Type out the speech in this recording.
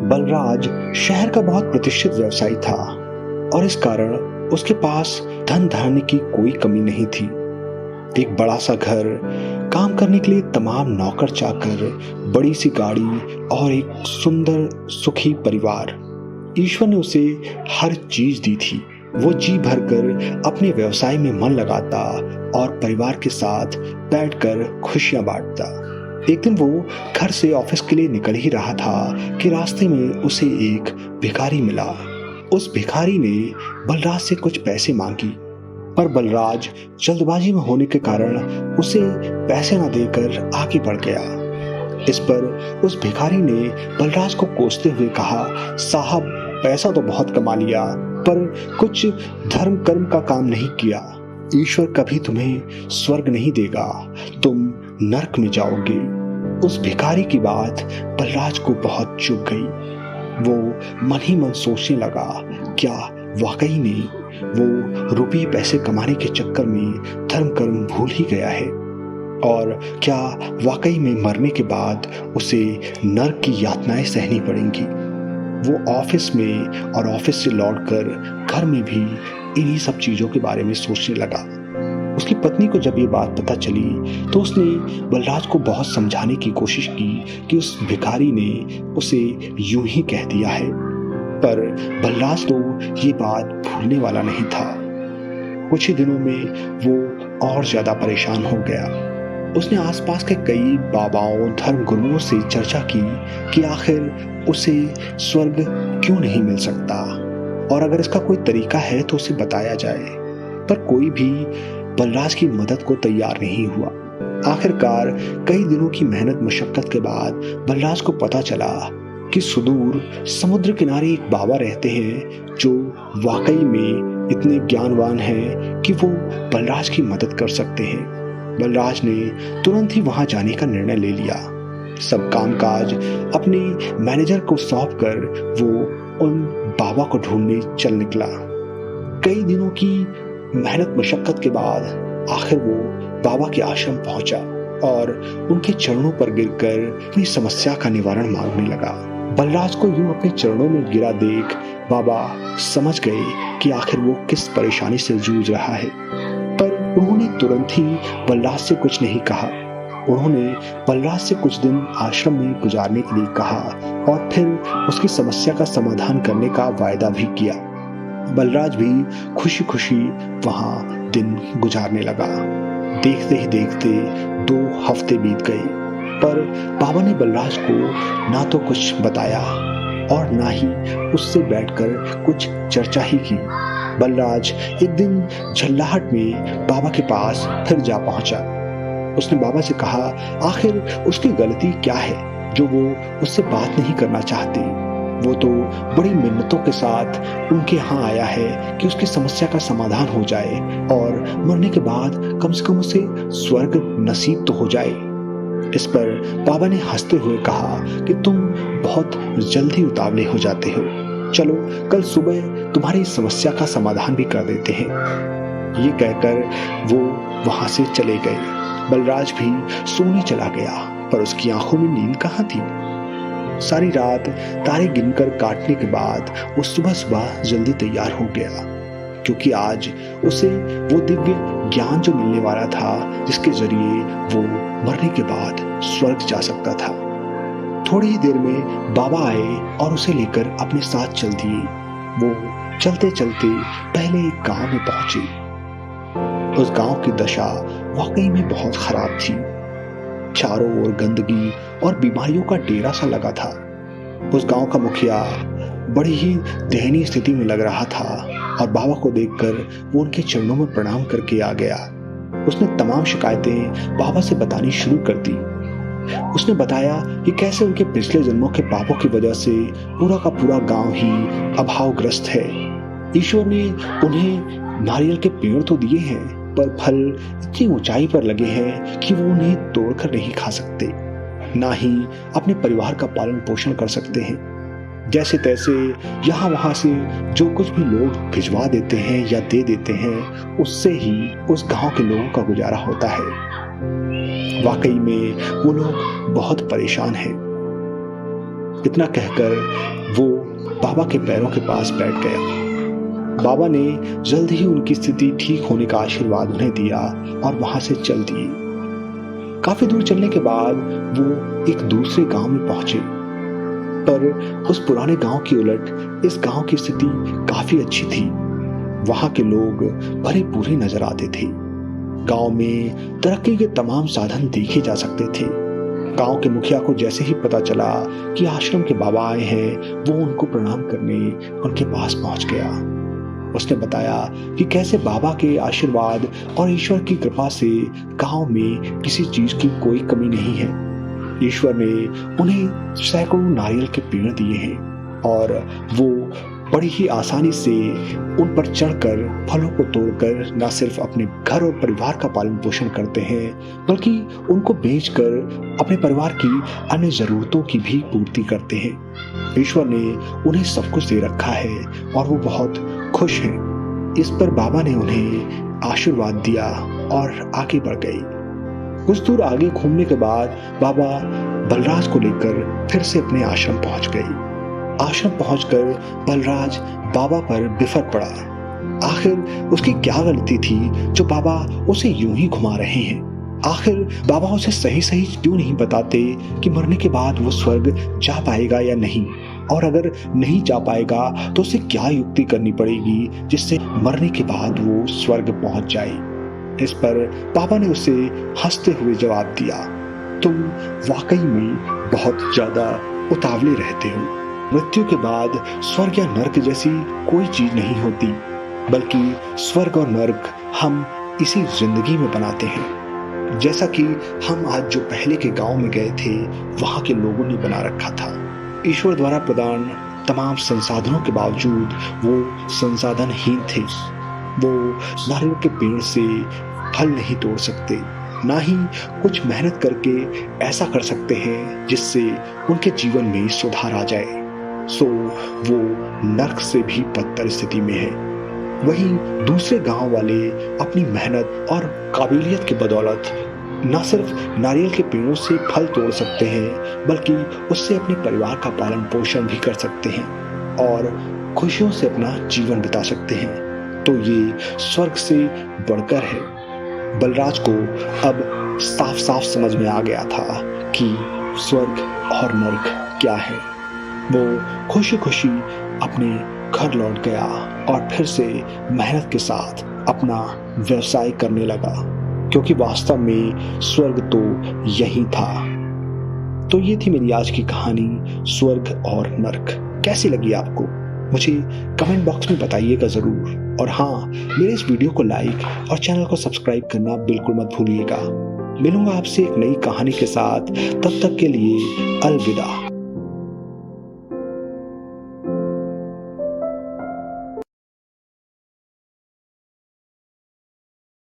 बलराज शहर का बहुत प्रतिष्ठित व्यवसायी था और इस कारण उसके पास धन धान्य की कोई कमी नहीं थी। एक बड़ा सा घर, काम करने के लिए तमाम नौकर चाकर, बड़ी सी गाड़ी और एक सुंदर सुखी परिवार। ईश्वर ने उसे हर चीज दी थी। वो जी भरकर अपने व्यवसाय में मन लगाता और परिवार के साथ बैठकर खुशियां बांटता। एक दिन वो घर से ऑफिस के लिए निकल ही रहा था कि रास्ते में उसे एक भिखारी मिला। उस भिखारी ने बलराज से कुछ पैसे मांगी, पर बलराज जल्दबाजी में होने के कारण उसे पैसे न देकर आगे बढ़ गया। इस पर उस भिखारी ने बलराज को कोसते हुए कहा, साहब, पैसा तो बहुत कमा लिया, पर कुछ धर्म कर्म का काम नहीं किया। ईश्वर कभी तुम्हें स्वर्ग नहीं देगा, तुम नरक में जाओगे। उस भिखारी की बात बलराज को बहुत चुभ गई। वो मन ही मन सोचने लगा, क्या वाकई में वो रुपये पैसे कमाने के चक्कर में धर्म कर्म भूल ही गया है? और क्या वाकई में मरने के बाद उसे नरक की यातनाएं सहनी पड़ेंगी? वो ऑफिस में और ऑफिस से लौटकर घर में भी इन्हीं सब चीजों के बारे में सोचने लगा। उसकी पत्नी को जब ये बात पता चली तो उसने बलराज को बहुत समझाने की कोशिश की कि उस भिखारी ने उसे यूं ही कह दिया है, पर बलराज तो ये बात भूलने वाला नहीं था। कुछ ही दिनों में वो और ज्यादा परेशान हो गया। उसने आसपास के कई बाबाओं, धर्म गुरुओं से चर्चा की कि आखिर उसे स्वर्ग क्यों नहीं मिल सकता और अगर इसका कोई तरीका है तो उसे बताया जाए, पर कोई भी बलराज की मदद को तैयार नहीं हुआ। आखिरकार कई दिनों की मेहनत मशक्कत के बाद बलराज को पता चला कि सुदूर समुद्र किनारे एक बाबा रहते हैं जो वाकई में इतने ज्ञानवान हैं कि वो बलराज की मदद कर सकते हैं। बलराज ने तुरंत ही वहां जाने का निर्णय ले लिया। सब कामकाज अपने मैनेजर को सौंपकर वो उन बाबा को ढूंढने चल निकला। कई दिनों की मेहनत मशक्कत के बाद आखिर वो बाबा के आश्रम पहुंचा और उनके चरणों पर गिरकर अपनी समस्या का निवारण मांगने लगा। बलराज को यूं अपने चरणों में गिरा देख बाबा समझ गए कि आखिर वो किस परेशानी से जूझ रहा है, पर उन्होंने तुरंत ही बलराज से कुछ नहीं कहा। उन्होंने बलराज से कुछ दिन आश्रम में गुजारने के लिए कहा और फिर उसकी समस्या का समाधान करने का वायदा भी किया। बलराज भी खुशी खुशी वहां दिन गुजारने लगा। देखते ही देखते 2 हफ्ते बीत गए, पर बाबा ने बलराज को ना तो कुछ बताया और ना ही उससे बैठकर कुछ चर्चा ही की। बलराज एक दिन झल्लाहट में बाबा के पास फिर जा पहुंचा। उसने बाबा से कहा आखिर उसकी गलती क्या है जो वो उससे बात नहीं करना चाहती। वो तो बड़ी मिन्नतों के साथ उनके यहाँ आया है कि उसकी समस्या का समाधान हो जाए और मरने के बाद कम से कम उसे स्वर्ग नसीब तो हो जाए। इस पर बाबा ने हंसते हुए कहा कि तुम बहुत जल्दी उतावले हो जाते हो, चलो कल सुबह तुम्हारी समस्या का समाधान भी कर देते हैं। ये कहकर वो वहां से चले गए। बलराज भी सोने चला गया, पर उसकी आंखों में नींद कहाँ थी। सारी रात तारे गिनकर काटने के बाद वो सुबह सुबह जल्दी तैयार हो गया, क्योंकि आज उसे वो दिव्य ज्ञान जो मिलने वाला था जिसके जरिए वो मरने के बाद स्वर्ग जा सकता था। थोड़ी ही देर में बाबा आए और उसे लेकर अपने साथ चल दिए। वो चलते चलते पहले एक गांव में पहुंचे। उस गांव की दशा वाकई में बहुत खराब थी। चारों ओर गंदगी और बीमारियों का डेरा सा लगा था। उस गांव का मुखिया बड़ी ही दयनीय स्थिति में लग रहा था और बाबा को देखकर वो उनके चरणों में प्रणाम करके आ गया। उसने तमाम शिकायतें बाबा से बतानी शुरू कर दी। उसने बताया कि कैसे उनके पिछले जन्मों के पापों की वजह से पूरा का पूरा गांव ही अभावग्रस्त है। ईश्वर ने उन्हें नारियल के पेड़ तो दिए हैं, पर फल इतनी ऊंचाई पर लगे हैं कि वो उन्हें तोड़कर नहीं खा सकते, ना ही अपने परिवार का पालन पोषण कर सकते हैं। जैसे तैसे यहाँ वहां से जो कुछ भी लोग भिजवा देते हैं या दे देते हैं, उससे ही उस गांव के लोगों का गुजारा होता है। वाकई में वो लोग बहुत परेशान हैं। इतना कहकर वो बाबा के पैरों के पास बैठ गया। बाबा ने जल्द ही उनकी स्थिति ठीक होने का आशीर्वाद उन्हें दिया और वहां से चल दिए। काफी दूर चलने के बाद वो एक दूसरे गांव में पहुंचे, पर उस पुराने गांव की उलट इस गांव की स्थिति काफी अच्छी थी। वहां के लोग भरे पूरे नजर आते थे। गांव में तरक्की के तमाम साधन देखे जा सकते थे। गांव के मुखिया को जैसे ही पता चला कि आश्रम के बाबा आए हैं, वो उनको प्रणाम करने उनके पास पहुंच गया। उसने बताया कि कैसे बाबा के आशीर्वाद और ईश्वर की कृपा से गांव में किसी चीज की कोई कमी नहीं है। ईश्वर ने उन्हें सैकड़ों नारियल के पेड़ दिए हैं और वो बड़ी ही आसानी से उन पर चढ़कर फलों को तोड़कर न सिर्फ अपने घर और परिवार का पालन पोषण करते हैं, बल्कि उनको बेचकर अपने परिवार की अन्य जरूरतों की भी पूर्ति करते हैं। ईश्वर ने उन्हें सब कुछ दे रखा है और वो बहुत खुश हैं। इस पर बाबा ने उन्हें आशीर्वाद दिया और आगे बढ़ गए। कुछ दूर आगे घूमने के बाद बाबा बलराज को लेकर फिर से अपने आश्रम पहुंच गए। आश्रम पहुंचकर बलराज बाबा पर बिफर पड़ा। आखिर उसकी क्या गलती थी जो बाबा उसे यूं ही घुमा रहे हैं? आखिर बाबा उसे सही सही क्यों नहीं बताते कि मरने के बाद वो स्वर्ग जा पाएगा या नहीं, और अगर नहीं जा पाएगा तो उसे क्या युक्ति करनी पड़ेगी जिससे मरने के बाद वो स्वर्ग पहुंच जाए। इस पर बाबा ने उसे हंसते हुए जवाब दिया, तुम वाकई में बहुत ज्यादा उतावले रहते हो। मृत्यु के बाद स्वर्ग या नर्क जैसी कोई चीज नहीं होती, बल्कि स्वर्ग और नर्क हम इसी जिंदगी में बनाते हैं। जैसा कि हम आज जो पहले के गांव में गए थे, वहां के लोगों ने बना रखा था। ईश्वर द्वारा प्रदान तमाम संसाधनों के बावजूद वो संसाधनहीन थे। वो नारियल के पेड़ से फल नहीं तोड़ सकते, ना ही कुछ मेहनत करके ऐसा कर सकते हैं जिससे उनके जीवन में सुधार आ जाए। सो वो नर्क से भी बदतर स्थिति में है। वहीं दूसरे गांव वाले अपनी मेहनत और काबिलियत की बदौलत न सिर्फ नारियल के पेड़ों से फल तोड़ सकते हैं, बल्कि उससे अपने परिवार का पालन पोषण भी कर सकते हैं और खुशियों से अपना जीवन बिता सकते हैं। तो ये स्वर्ग से बढ़कर है। बलराज को अब साफ साफ समझ में आ गया था कि स्वर्ग और नर्क क्या है। वो खुशी खुशी अपने घर लौट गया और फिर से मेहनत के साथ अपना व्यवसाय करने लगा, क्योंकि वास्तव में स्वर्ग तो यही था। तो ये थी मेरी आज की कहानी, स्वर्ग और नर्क। कैसी लगी आपको? मुझे कमेंट बॉक्स में बताइएगा जरूर। और हाँ, मेरे इस वीडियो को लाइक और चैनल को सब्सक्राइब करना बिल्कुल मत भूलिएगा। मिलूंगा आपसे एक नई कहानी के साथ, तब तक के लिए अलविदा।